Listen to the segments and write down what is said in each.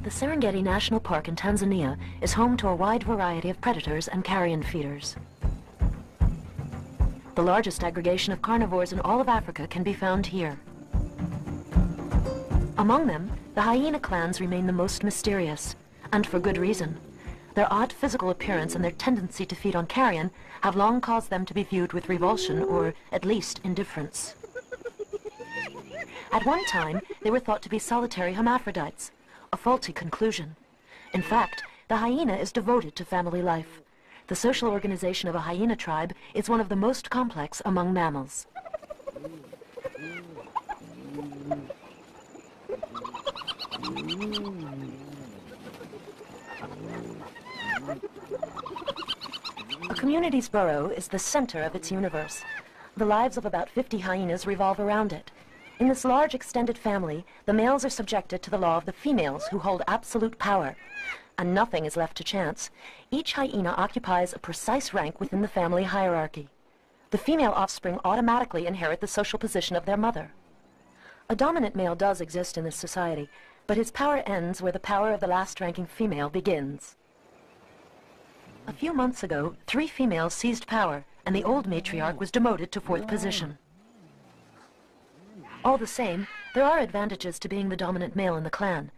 The Serengeti National Park in Tanzania is home to a wide variety of predators and carrion feeders. The largest aggregation of carnivores in all of Africa can be found here. Among them, the hyena clans remain the most mysterious, and for good reason. Their odd physical appearance and their tendency to feed on carrion have long caused them to be viewed with revulsion or, at least, indifference. At one time, they were thought to be solitary hermaphrodites, a faulty conclusion. In fact, the hyena is devoted to family life. The social organization of a hyena tribe is one of the most complex among mammals. A community's burrow is the center of its universe. The lives of about 50 hyenas revolve around it. In this large extended family, the males are subjected to the law of the females who hold absolute power, and nothing is left to chance. Each hyena occupies a precise rank within the family hierarchy. The female offspring automatically inherit the social position of their mother. A dominant male does exist in this society, but his power ends where the power of the last-ranking female begins. A few months ago, 3 females seized power, and the old matriarch was demoted to 4th position. All the same, there are advantages to being the dominant male in the clan.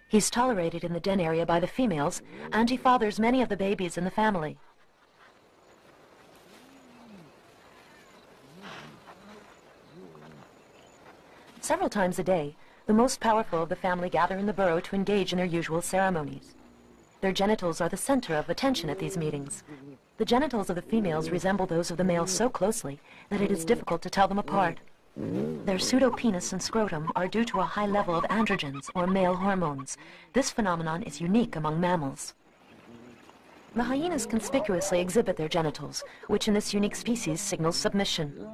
He's tolerated in the den area by the females, and he fathers many of the babies in the family. Several times a day, the most powerful of the family gather in the burrow to engage in their usual ceremonies. Their genitals are the center of attention at these meetings. The genitals of the females resemble those of the males so closely that it is difficult to tell them apart. Their pseudopenis and scrotum are due to a high level of androgens, or male hormones. This phenomenon is unique among mammals. The hyenas conspicuously exhibit their genitals, which in this unique species signals submission.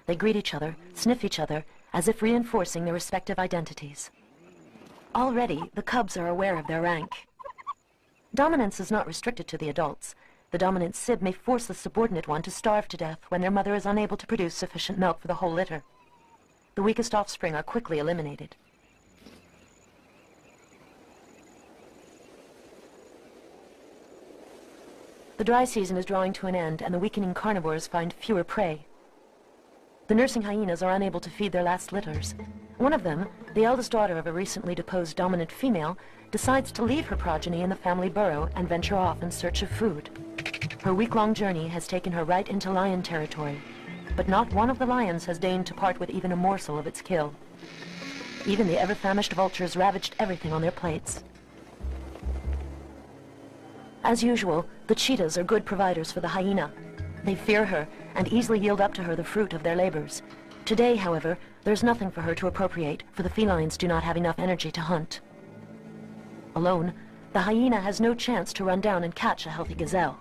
They greet each other, sniff each other, as if reinforcing their respective identities. Already, the cubs are aware of their rank. Dominance is not restricted to the adults. The dominant sib may force the subordinate one to starve to death when their mother is unable to produce sufficient milk for the whole litter. The weakest offspring are quickly eliminated. The dry season is drawing to an end, and the weakening carnivores find fewer prey. The nursing hyenas are unable to feed their last litters. One of them, the eldest daughter of a recently deposed dominant female, decides to leave her progeny in the family burrow and venture off in search of food. Her week-long journey has taken her right into lion territory, but not one of the lions has deigned to part with even a morsel of its kill. Even the ever-famished vultures ravaged everything on their plates. As usual, the cheetahs are good providers for the hyena. They fear her and easily yield up to her the fruit of their labors. Today, however, there's nothing for her to appropriate, for the felines do not have enough energy to hunt. Alone, the hyena has no chance to run down and catch a healthy gazelle.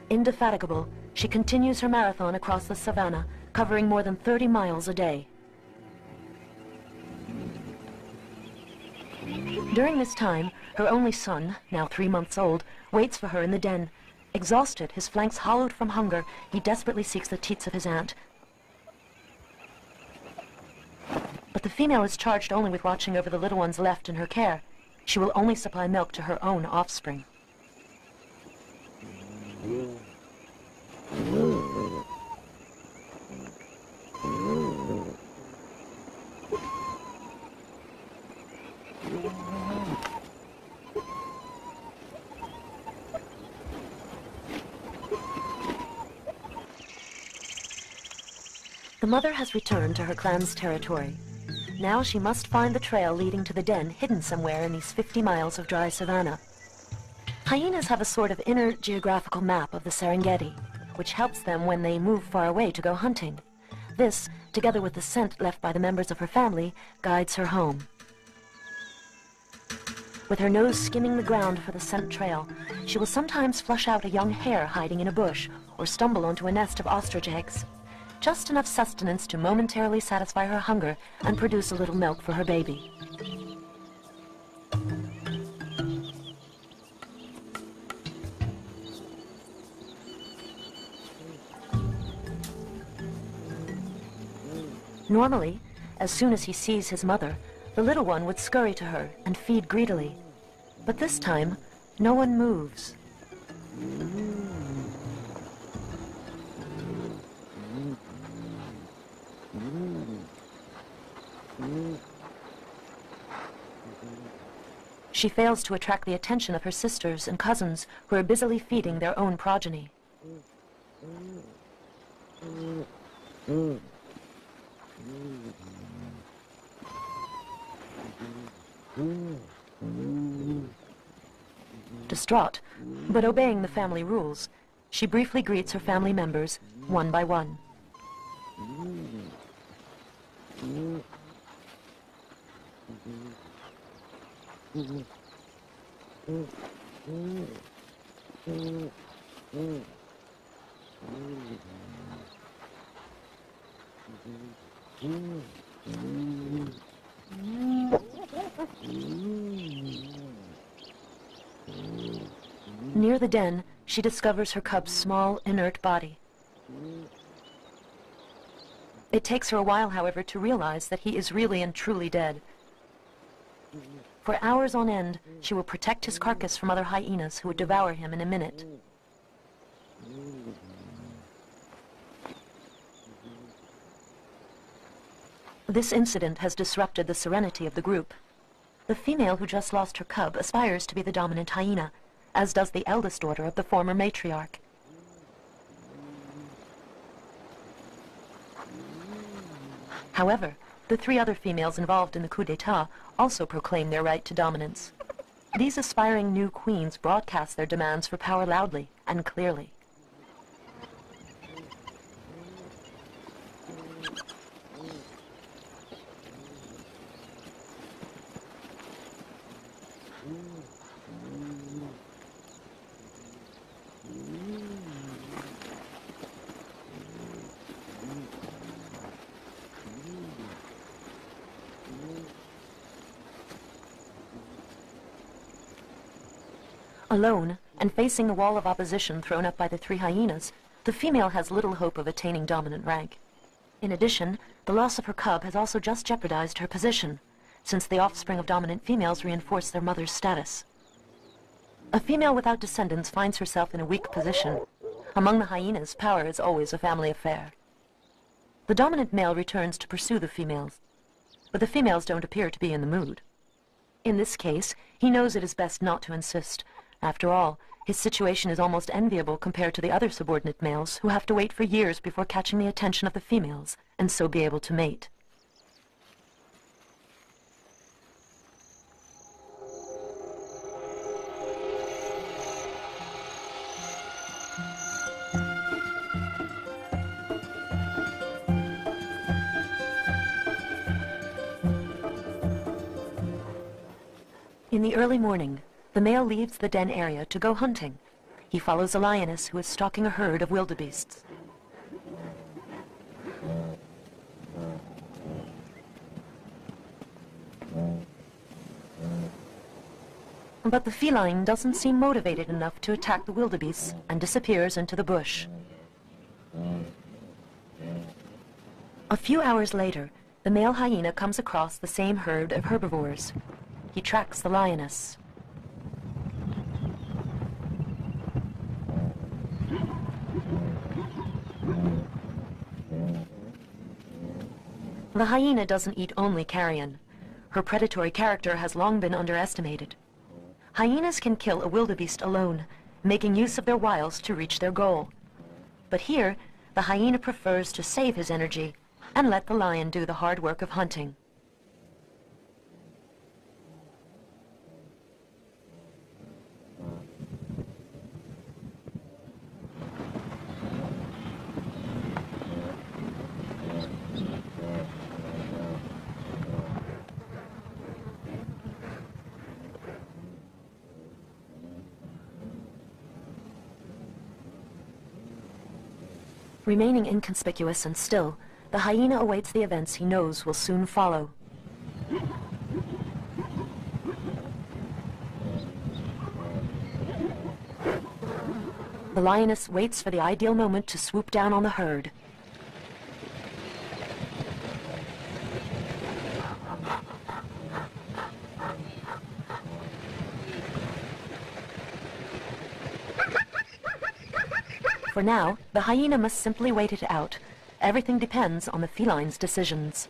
Indefatigable, she continues her marathon across the savannah, covering more than 30 miles a day. During this time, her only son, now 3 months old, waits for her in the den. Exhausted, his flanks hollowed from hunger, he desperately seeks the teats of his aunt. But the female is charged only with watching over the little ones left in her care. She will only supply milk to her own offspring. The mother has returned to her clan's territory. Now she must find the trail leading to the den hidden somewhere in these 50 miles of dry savanna. Hyenas have a sort of inner geographical map of the Serengeti, which helps them when they move far away to go hunting. This, together with the scent left by the members of her family, guides her home. With her nose skimming the ground for the scent trail, she will sometimes flush out a young hare hiding in a bush or stumble onto a nest of ostrich eggs. Just enough sustenance to momentarily satisfy her hunger and produce a little milk for her baby. Normally, As soon as he sees his mother, the little one would scurry to her and feed greedily. But this time, no one moves. She fails to attract the attention of her sisters and cousins who are busily feeding their own progeny. Distraught, but obeying the family rules, she briefly greets her family members one by one. Near the den, she discovers her cub's small, inert body. It takes her a while, however, to realize that he is really and truly dead. For hours on end, she will protect his carcass from other hyenas who would devour him in a minute. This incident has disrupted the serenity of the group. The female who just lost her cub aspires to be the dominant hyena, as does the eldest daughter of the former matriarch. However, the three other females involved in the coup d'etat also proclaim their right to dominance. These aspiring new queens broadcast their demands for power loudly and clearly. Alone, and facing the wall of opposition thrown up by the three hyenas, the female has little hope of attaining dominant rank. In addition, the loss of her cub has also just jeopardized her position, since the offspring of dominant females reinforce their mother's status. A female without descendants finds herself in a weak position. Among the hyenas, power is always a family affair. The dominant male returns to pursue the females, but the females don't appear to be in the mood. In this case, he knows it is best not to insist. After all, his situation is almost enviable compared to the other subordinate males who have to wait for years before catching the attention of the females, and so be able to mate. In the early morning, the male leaves the den area to go hunting. He follows a lioness who is stalking a herd of wildebeests. But the feline doesn't seem motivated enough to attack the wildebeests and disappears into the bush. A few hours later, the male hyena comes across the same herd of herbivores. He tracks the lioness. The hyena doesn't eat only carrion. Her predatory character has long been underestimated. Hyenas can kill a wildebeest alone, making use of their wiles to reach their goal. But here, the hyena prefers to save his energy and let the lion do the hard work of hunting. Remaining inconspicuous and still, the hyena awaits the events he knows will soon follow. The lioness waits for the ideal moment to swoop down on the herd. For now, the hyena must simply wait it out. Everything depends on the feline's decisions.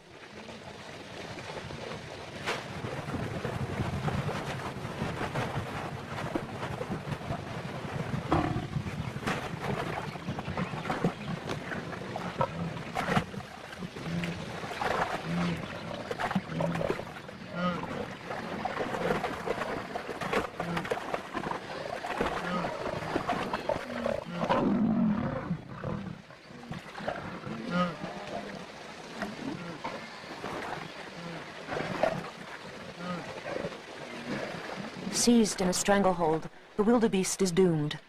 Seized in a stranglehold, the wildebeest is doomed.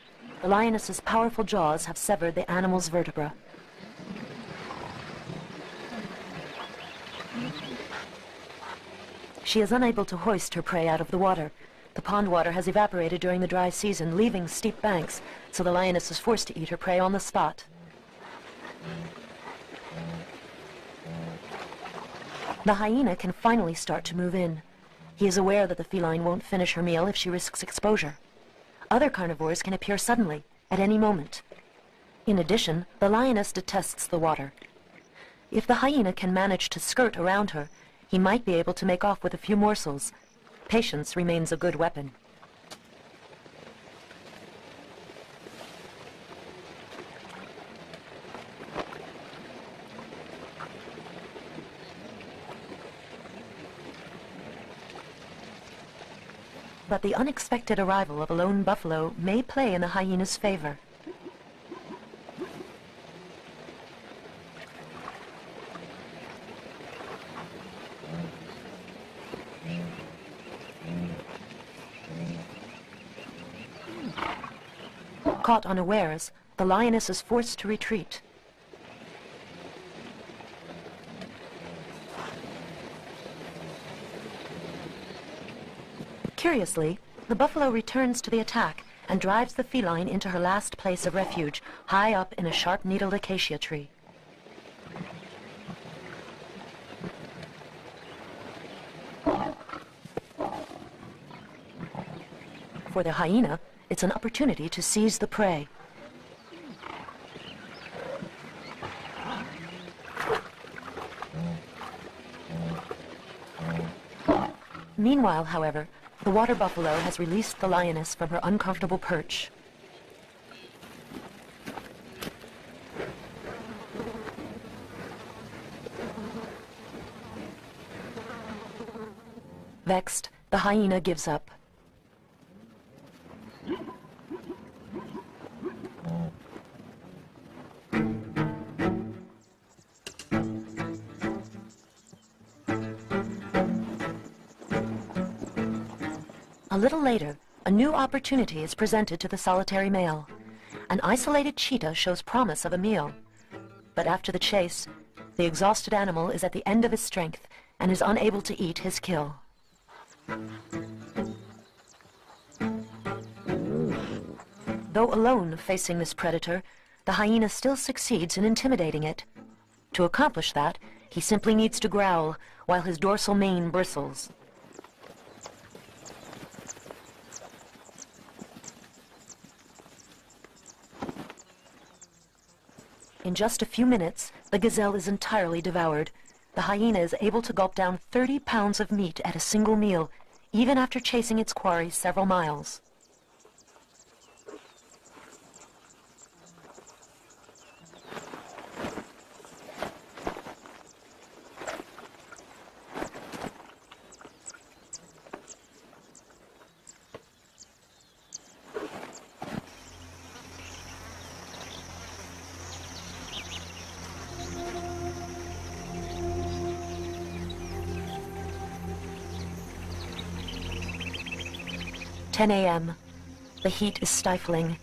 The lioness's powerful jaws have severed the animal's vertebra. She is unable to hoist her prey out of the water. The pond water has evaporated during the dry season, leaving steep banks, so the lioness is forced to eat her prey on the spot. The hyena can finally start to move in. He is aware that the feline won't finish her meal if she risks exposure. Other carnivores can appear suddenly, at any moment. In addition, the lioness detests the water. If the hyena can manage to skirt around her, he might be able to make off with a few morsels. Patience remains a good weapon. But the unexpected arrival of a lone buffalo may play in the hyena's favor. Caught unawares, the lioness is forced to retreat. Curiously, the buffalo returns to the attack and drives the feline into her last place of refuge, high up in a sharp-needled acacia tree. For the hyena, it's an opportunity to seize the prey. Meanwhile, however, the water buffalo has released the lioness from her uncomfortable perch. Vexed, the hyena gives up. A little later, a new opportunity is presented to the solitary male. An isolated cheetah shows promise of a meal. But after the chase, the exhausted animal is at the end of his strength and is unable to eat his kill. Though alone facing this predator, the hyena still succeeds in intimidating it. To accomplish that, he simply needs to growl while his dorsal mane bristles. In just a few minutes, the gazelle is entirely devoured. The hyena is able to gulp down 30 pounds of meat at a single meal, even after chasing its quarry several miles. "10 a.m. The heat is stifling.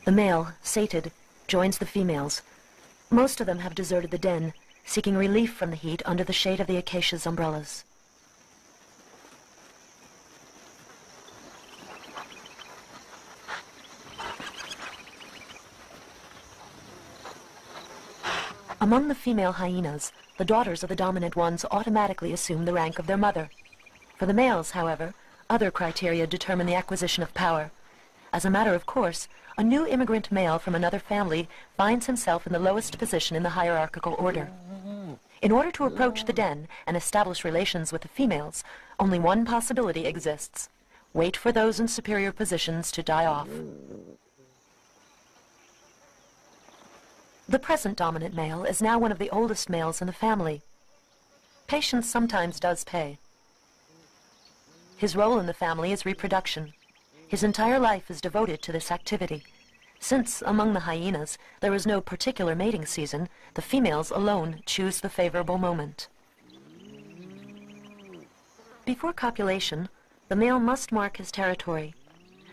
The male, sated, joins the females. Most of them have deserted the den, seeking relief from the heat under the shade of the acacia's umbrellas. Among the female hyenas, the daughters of the dominant ones automatically assume the rank of their mother. For the males, however, other criteria determine the acquisition of power. As a matter of course, a new immigrant male from another family finds himself in the lowest position in the hierarchical order. In order to approach the den and establish relations with the females, only one possibility exists. Wait for those in superior positions to die off. The present dominant male is now one of the oldest males in the family. Patience sometimes does pay. His role in the family is reproduction. His entire life is devoted to this activity. Since, among the hyenas, there is no particular mating season, the females alone choose the favorable moment. Before copulation, the male must mark his territory,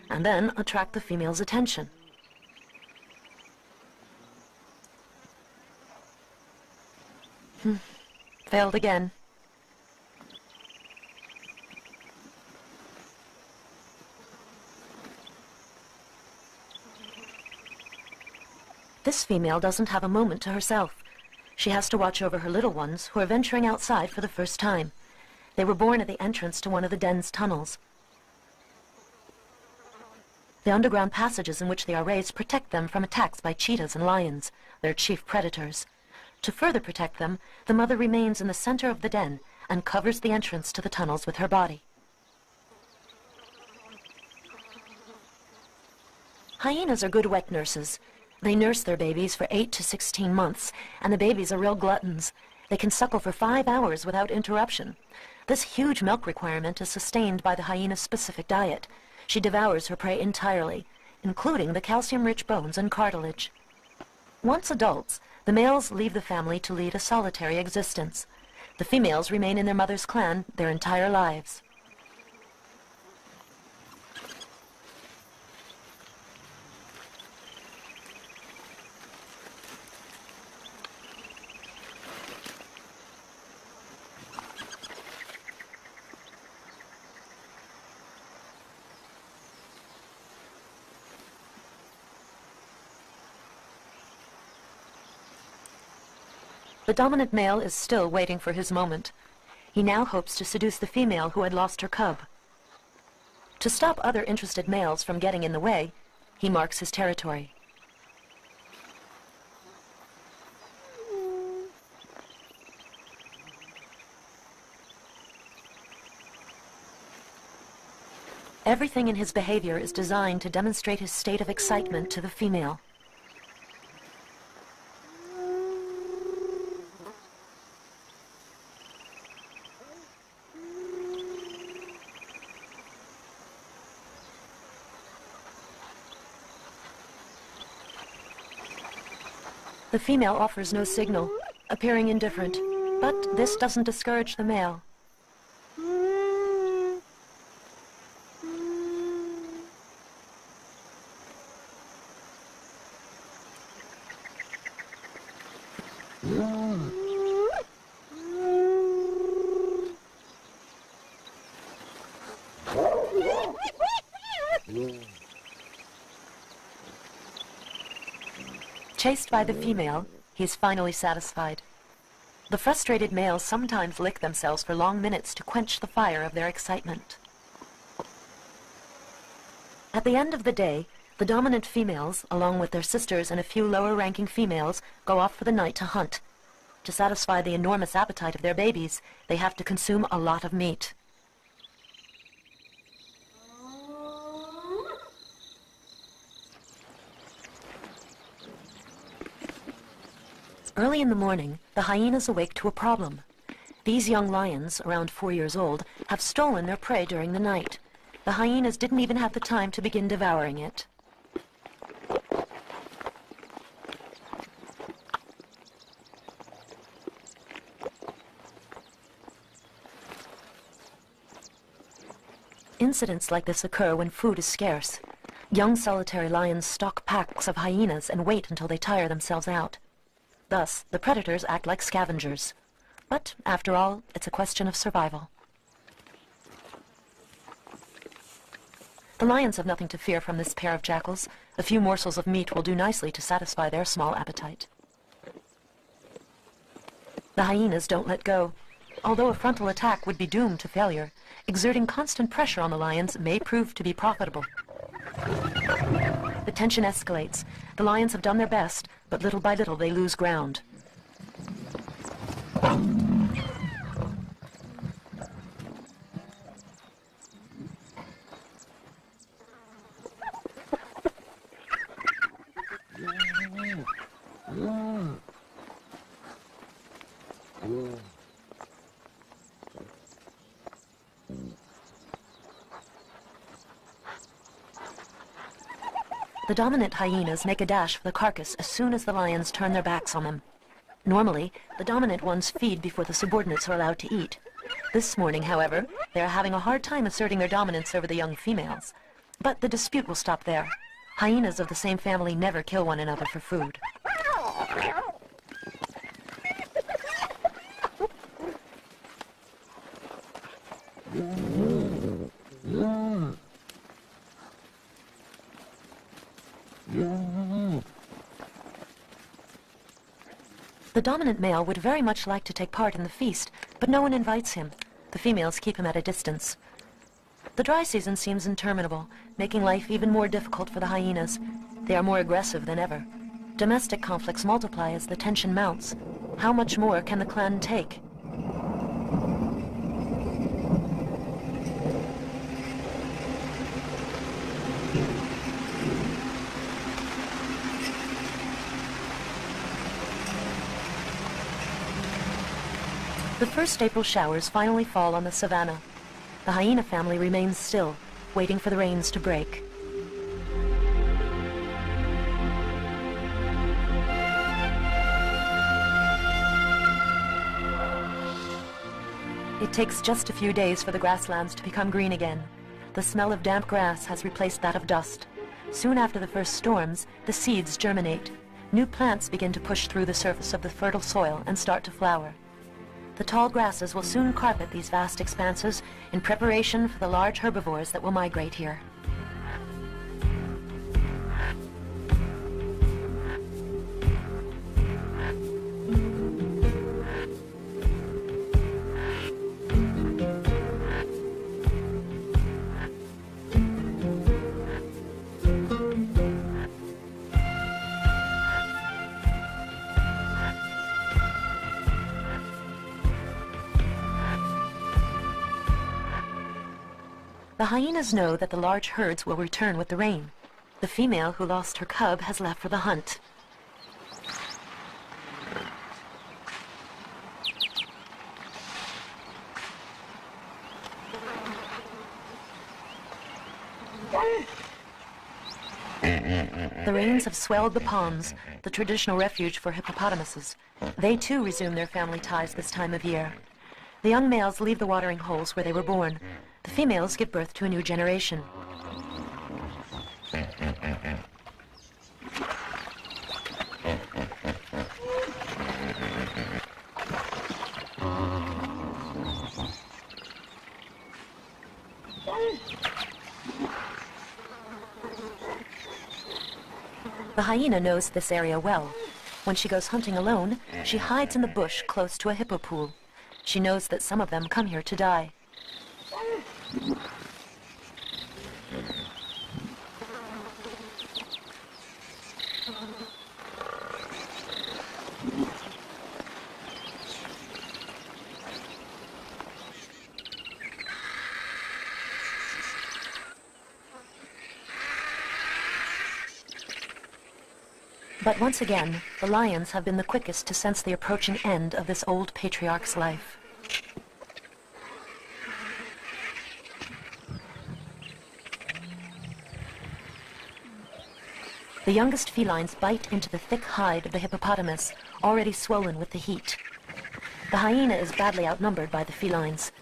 and then attract the female's attention. Failed again. This female doesn't have a moment to herself. She has to watch over her little ones who are venturing outside for the first time. They were born at the entrance to one of the den's tunnels. The underground passages in which they are raised protect them from attacks by cheetahs and lions, their chief predators. To further protect them, the mother remains in the center of the den and covers the entrance to the tunnels with her body. Hyenas are good wet nurses. They nurse their babies for 8 to 16 months, and the babies are real gluttons. They can suckle for 5 hours without interruption. This huge milk requirement is sustained by the hyena's specific diet. She devours her prey entirely, including the calcium-rich bones and cartilage. Once adults, the males leave the family to lead a solitary existence. The females remain in their mother's clan their entire lives. The dominant male is still waiting for his moment. He now hopes to seduce the female who had lost her cub. To stop other interested males from getting in the way, he marks his territory. Everything in his behavior is designed to demonstrate his state of excitement to the female. The female offers no signal, appearing indifferent, but this doesn't discourage the male. Chased by the female, he is finally satisfied. The frustrated males sometimes lick themselves for long minutes to quench the fire of their excitement. At the end of the day, the dominant females, along with their sisters and a few lower-ranking females, go off for the night to hunt. To satisfy the enormous appetite of their babies, they have to consume a lot of meat. Early in the morning, the hyenas awake to a problem. These young lions, around 4 years old, have stolen their prey during the night. The hyenas didn't even have the time to begin devouring it. Incidents like this occur when food is scarce. Young solitary lions stalk packs of hyenas and wait until they tire themselves out. Thus, the predators act like scavengers. But, after all, it's a question of survival. The lions have nothing to fear from this pair of jackals. A few morsels of meat will do nicely to satisfy their small appetite. The hyenas don't let go. Although a frontal attack would be doomed to failure, exerting constant pressure on the lions may prove to be profitable. tension escalates. The lions have done their best, but little by little they lose ground. The dominant hyenas make a dash for the carcass as soon as the lions turn their backs on them. Normally, the dominant ones feed before the subordinates are allowed to eat. This morning, however, they are having a hard time asserting their dominance over the young females. But the dispute will stop there. Hyenas of the same family never kill one another for food. The dominant male would very much like to take part in the feast, but no one invites him. The females keep him at a distance. The dry season seems interminable, making life even more difficult for the hyenas. They are more aggressive than ever. Domestic conflicts multiply as the tension mounts. How much more can the clan take? The first April showers finally fall on the savannah. The hyena family remains still, waiting for the rains to break. It takes just a few days for the grasslands to become green again. The smell of damp grass has replaced that of dust. Soon after the first storms, the seeds germinate. New plants begin to push through the surface of the fertile soil and start to flower. The tall grasses will soon carpet these vast expanses in preparation for the large herbivores that will migrate here. The hyenas know that the large herds will return with the rain. The female who lost her cub has left for the hunt. The rains have swelled the ponds, the traditional refuge for hippopotamuses. They too resume their family ties this time of year. The young males leave the watering holes where they were born. The females give birth to a new generation. The hyena knows this area well. When she goes hunting alone, she hides in the bush close to a hippo pool. She knows that some of them come here to die. But once again, the lions have been the quickest to sense the approaching end of this old patriarch's life. The youngest felines bite into the thick hide of the hippopotamus, already swollen with the heat. The hyena is badly outnumbered by the felines.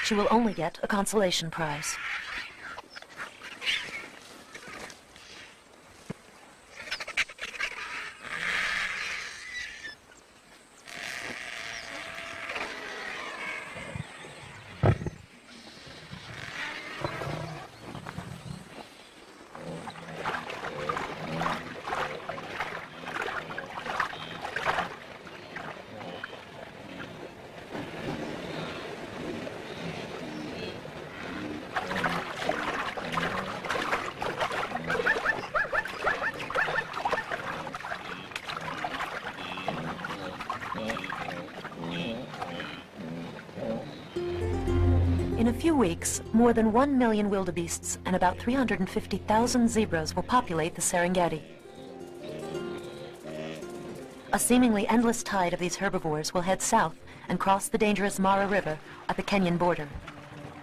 she will only get a consolation prize. In a few weeks, more than 1 million wildebeests and about 350,000 zebras will populate the Serengeti. A seemingly endless tide of these herbivores will head south and cross the dangerous Mara River at the Kenyan border.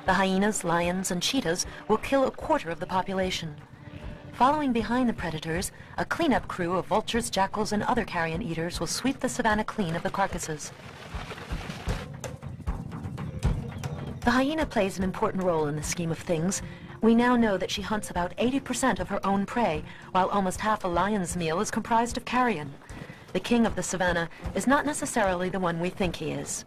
The hyenas, lions, and cheetahs will kill a quarter of the population. Following behind the predators, a cleanup crew of vultures, jackals, and other carrion eaters will sweep the savanna clean of the carcasses. The hyena plays an important role in the scheme of things. We now know that she hunts about 80% of her own prey, while almost half a lion's meal is comprised of carrion. The king of the savannah is not necessarily the one we think he is.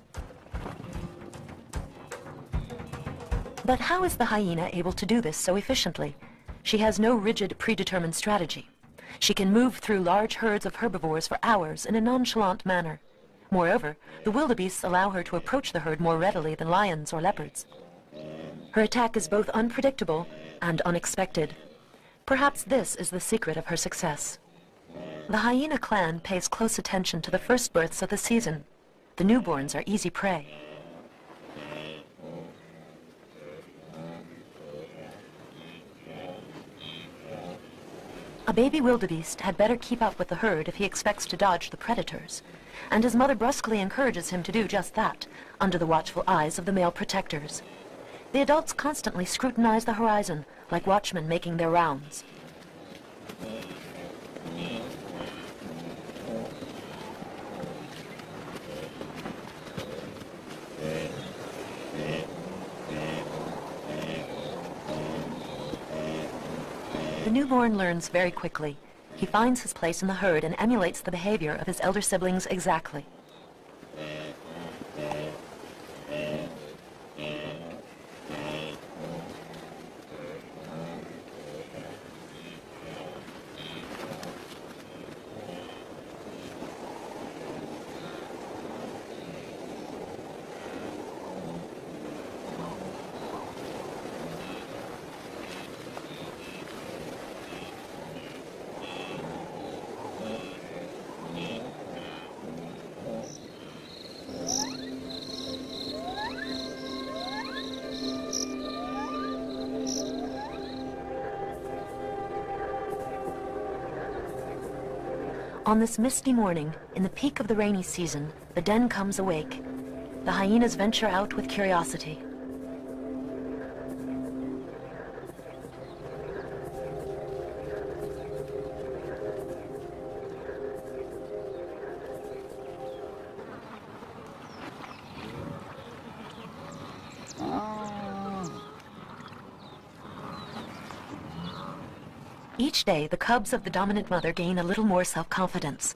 But how is the hyena able to do this so efficiently? She has no rigid, predetermined strategy. She can move through large herds of herbivores for hours in a nonchalant manner. Moreover, the wildebeests allow her to approach the herd more readily than lions or leopards. Her attack is both unpredictable and unexpected. Perhaps this is the secret of her success. The hyena clan pays close attention to the first births of the season. The newborns are easy prey. A baby wildebeest had better keep up with the herd if he expects to dodge the predators, and his mother brusquely encourages him to do just that, under the watchful eyes of the male protectors. The adults constantly scrutinize the horizon, like watchmen making their rounds. The newborn learns very quickly. He finds his place in the herd and emulates the behavior of his elder siblings exactly. On this misty morning, in the peak of the rainy season, the den comes awake. The hyenas venture out with curiosity. Each day, the cubs of the dominant mother gain a little more self-confidence.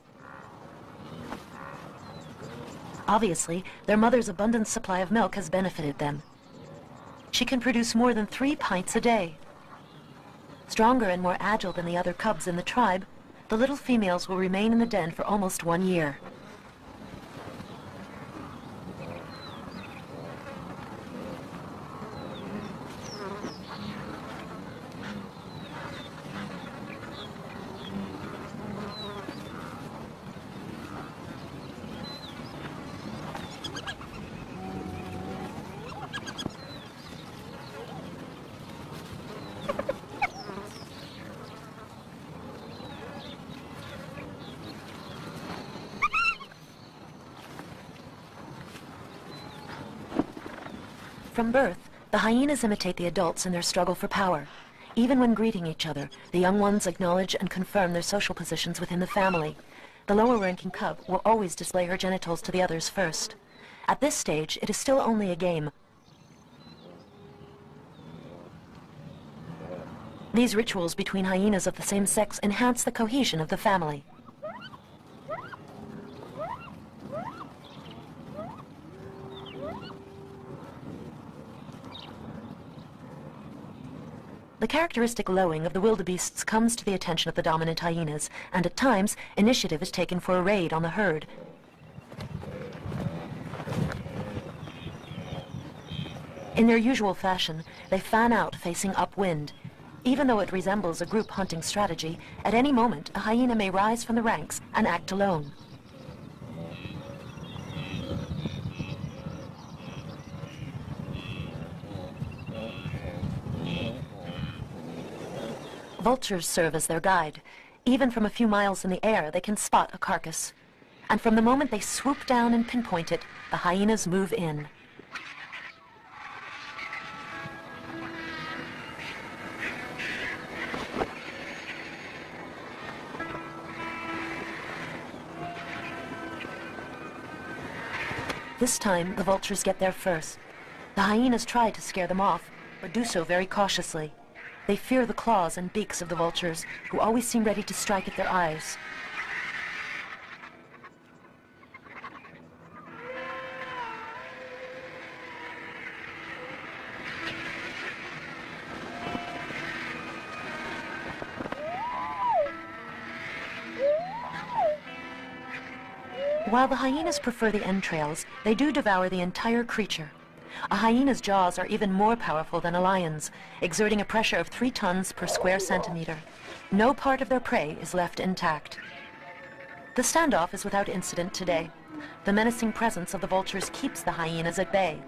Obviously, their mother's abundant supply of milk has benefited them. She can produce more than 3 pints a day. Stronger and more agile than the other cubs in the tribe, the little females will remain in the den for almost 1 year. From birth, the hyenas imitate the adults in their struggle for power. Even when greeting each other, the young ones acknowledge and confirm their social positions within the family. The lower-ranking cub will always display her genitals to the others first. At this stage, it is still only a game. These rituals between hyenas of the same sex enhance the cohesion of the family. The characteristic lowing of the wildebeests comes to the attention of the dominant hyenas, and at times, initiative is taken for a raid on the herd. In their usual fashion, they fan out facing upwind. Even though it resembles a group hunting strategy, at any moment a hyena may rise from the ranks and act alone. Vultures serve as their guide. Even from a few miles in the air, they can spot a carcass. And from the moment they swoop down and pinpoint it, the hyenas move in. This time, the vultures get there first. The hyenas try to scare them off, but do so very cautiously. They fear the claws and beaks of the vultures, who always seem ready to strike at their eyes. While the hyenas prefer the entrails, they do devour the entire creature. A hyena's jaws are even more powerful than a lion's, exerting a pressure of 3 tons per square centimeter. No part of their prey is left intact. The standoff is without incident today. The menacing presence of the vultures keeps the hyenas at bay.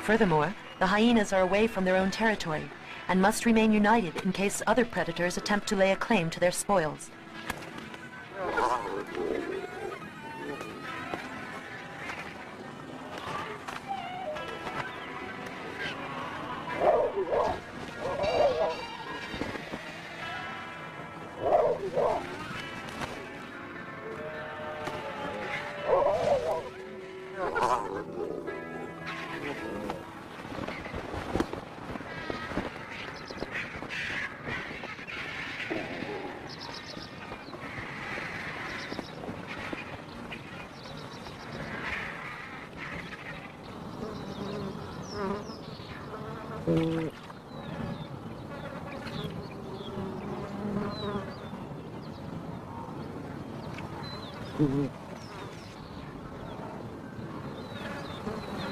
Furthermore, the hyenas are away from their own territory and must remain united in case other predators attempt to lay a claim to their spoils.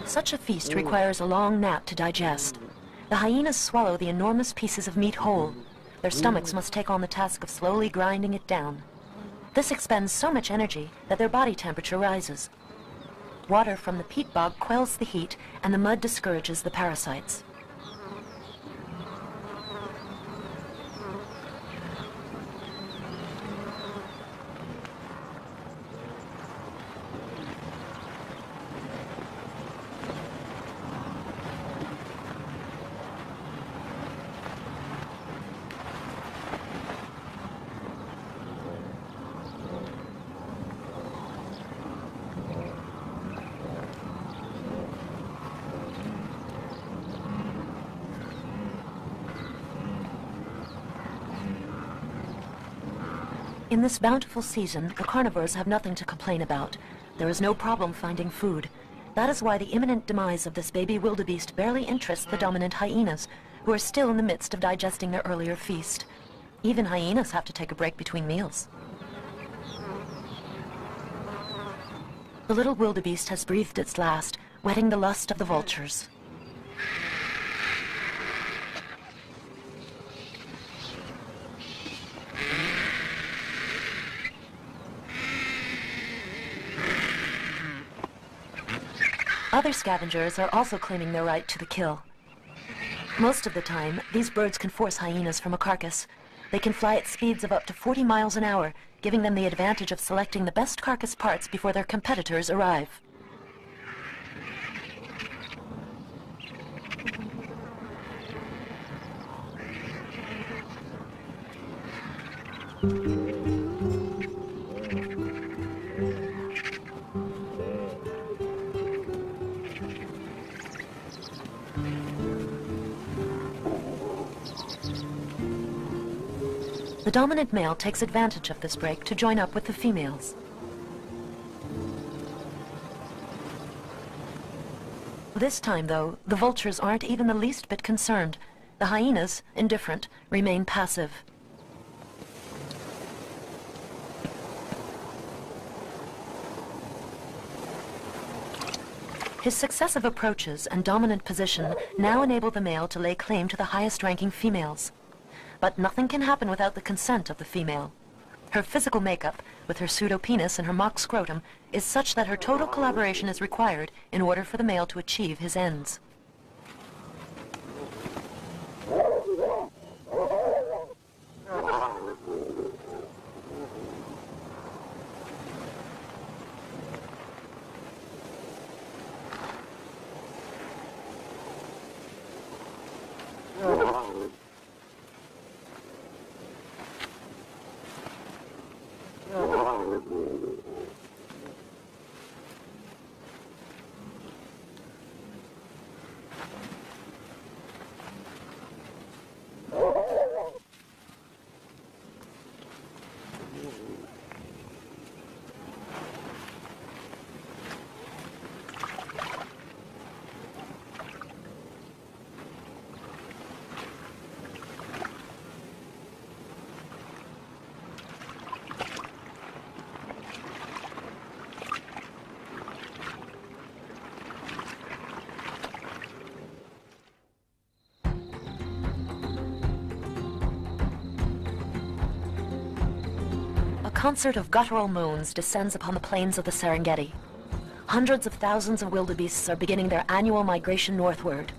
Such a feast requires a long nap to digest. The hyenas swallow the enormous pieces of meat whole. Their stomachs must take on the task of slowly grinding it down. This expends so much energy that their body temperature rises. Water from the peat bog quells the heat, and the mud discourages the parasites. In this bountiful season, the carnivores have nothing to complain about. There is no problem finding food. That is why the imminent demise of this baby wildebeest barely interests the dominant hyenas, who are still in the midst of digesting their earlier feast. Even hyenas have to take a break between meals. The little wildebeest has breathed its last, whetting the lust of the vultures. Other scavengers are also claiming their right to the kill. Most of the time, these birds can force hyenas from a carcass, They can fly at speeds of up to 40 miles an hour, giving them the advantage of selecting the best carcass parts before their competitors arrive. The dominant male takes advantage of this break to join up with the females. This time, though, the vultures aren't even the least bit concerned. The hyenas, indifferent, remain passive. His successive approaches and dominant position now enable the male to lay claim to the highest-ranking females. But nothing can happen without the consent of the female. Her physical makeup, with her pseudopenis and her mock scrotum, is such that her total collaboration is required in order for the male to achieve his ends. A concert of guttural moans descends upon the plains of the Serengeti. Hundreds of thousands of wildebeests are beginning their annual migration northward.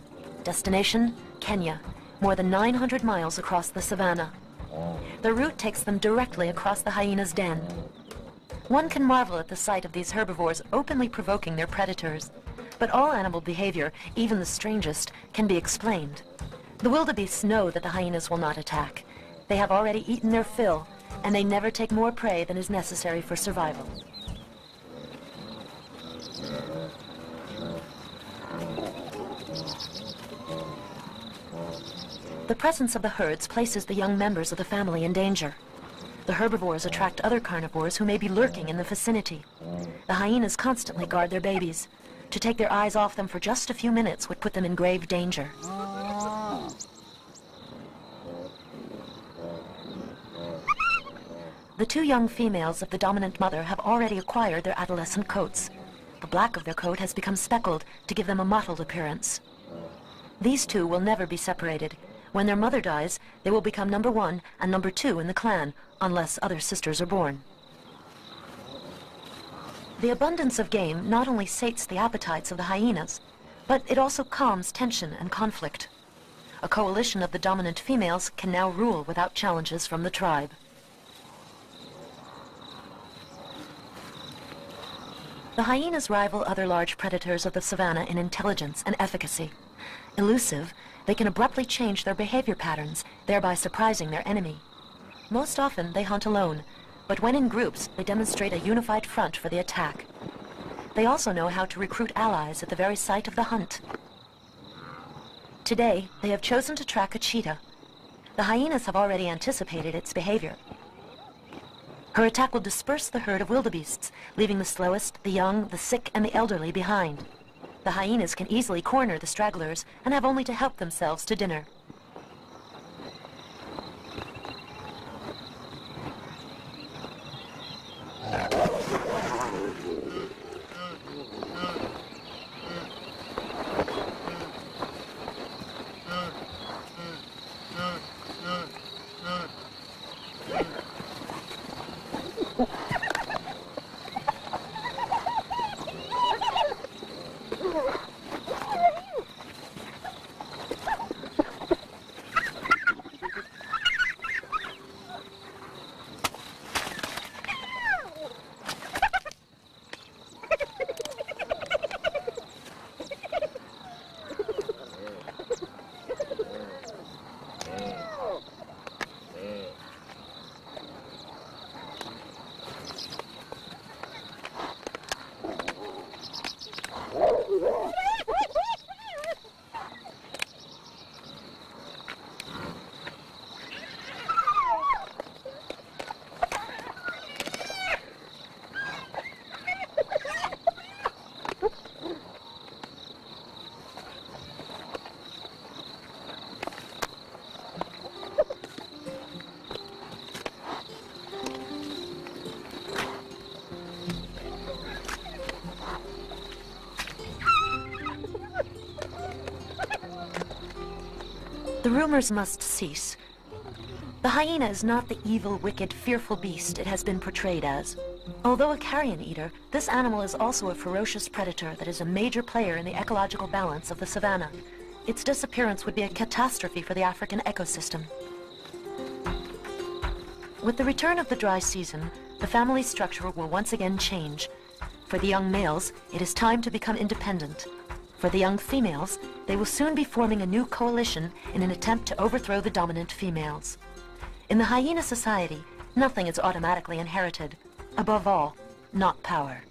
Destination, Kenya, more than 900 miles across the savannah. The route takes them directly across the hyena's den. One can marvel at the sight of these herbivores openly provoking their predators. But all animal behavior, even the strangest, can be explained. The wildebeests know that the hyenas will not attack. They have already eaten their fill, and they never take more prey than is necessary for survival. The presence of the herds places the young members of the family in danger. The herbivores attract other carnivores who may be lurking in the vicinity. The hyenas constantly guard their babies. To take their eyes off them for just a few minutes would put them in grave danger. The two young females of the dominant mother have already acquired their adolescent coats. The black of their coat has become speckled to give them a mottled appearance. These two will never be separated. When their mother dies, they will become number 1 and number 2 in the clan, unless other sisters are born. The abundance of game not only sates the appetites of the hyenas, but it also calms tension and conflict. A coalition of the dominant females can now rule without challenges from the tribe. The hyenas rival other large predators of the savannah in intelligence and efficacy. Elusive, they can abruptly change their behavior patterns, thereby surprising their enemy. Most often, they hunt alone, but when in groups, they demonstrate a unified front for the attack. They also know how to recruit allies at the very site of the hunt. Today, they have chosen to track a cheetah. The hyenas have already anticipated its behavior. Her attack will disperse the herd of wildebeests, leaving the slowest, the young, the sick, and the elderly behind. The hyenas can easily corner the stragglers and have only to help themselves to dinner. The rumors must cease. The hyena is not the evil, wicked, fearful beast it has been portrayed as. Although a carrion eater, this animal is also a ferocious predator that is a major player in the ecological balance of the savanna. Its disappearance would be a catastrophe for the African ecosystem. With the return of the dry season, the family structure will once again change. For the young males, it is time to become independent. For the young females, they will soon be forming a new coalition in an attempt to overthrow the dominant females. In the hyena society, nothing is automatically inherited. Above all, not power.